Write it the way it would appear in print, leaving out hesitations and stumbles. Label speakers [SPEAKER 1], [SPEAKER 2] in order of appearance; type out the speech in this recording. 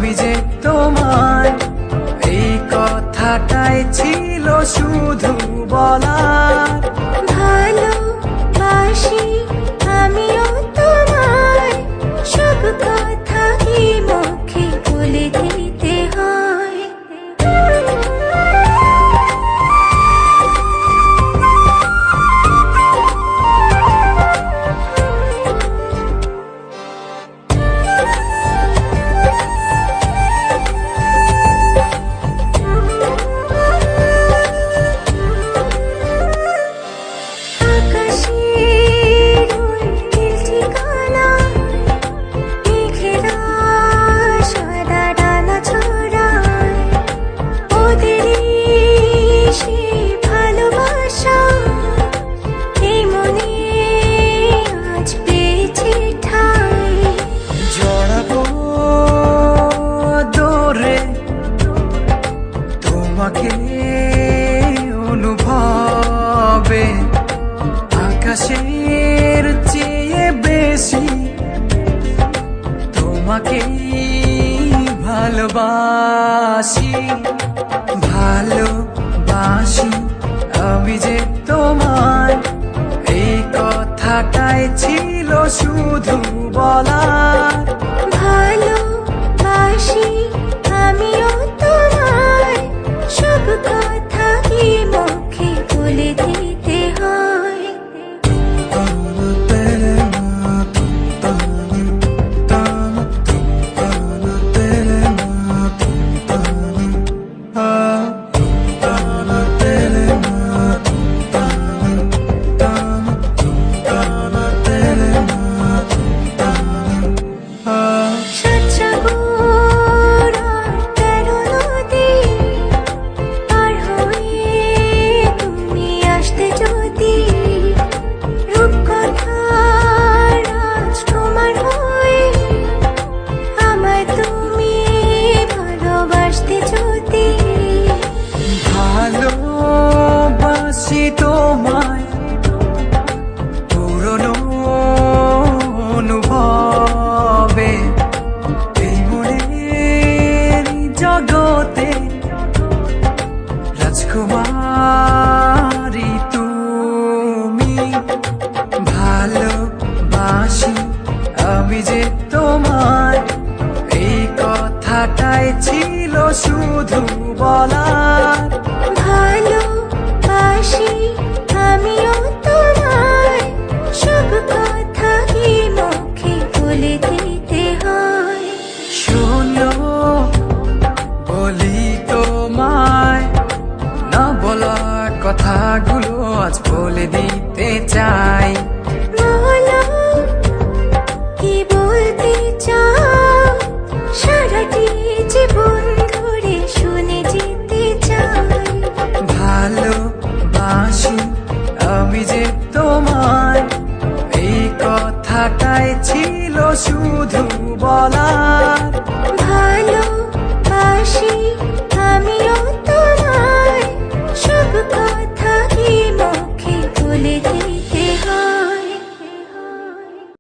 [SPEAKER 1] আমি যে তোমায় এই কথাটাই ছিল শুধু বলার।
[SPEAKER 2] ভালোবাসি আমিও তোমায়, সব কথা কি মুখে বলে দিতে হয়?
[SPEAKER 1] তোমাকে অনুভবে আকাশের চেয়ে বেশি তোমাকে ভালোবাসি। ভালোবাসি আমি যে তোমায় এই কথাটাই ছিল শুধু বলার।
[SPEAKER 2] ভালোবাসি আমিও তোমায়, সব কথা কি মুখে বলে দিতে হয়?
[SPEAKER 1] ভালোবাসি তোমায় পুরনো অনুভবে, এই মনের জগতে রাজকুমারী তুমি। ভালোবাসি আমি যে তোমায় এই কথাটাই ছিল শুধু বলার।
[SPEAKER 2] ভালোবাসি আমিও তোমায়, সব কথা কি মুখে বলে দিতে হয়?
[SPEAKER 1] শোনো বলি তোমায়, না বলা কথাগুলো আজ বলে দিতে চাই।
[SPEAKER 2] বলো কি বলতে চাও, সারাটি জীবন ধরে শুনে যেতে চাই।
[SPEAKER 1] ভালোবাসি আমি যে তোমায় এই কথাটাই ছিল শুধু বলার।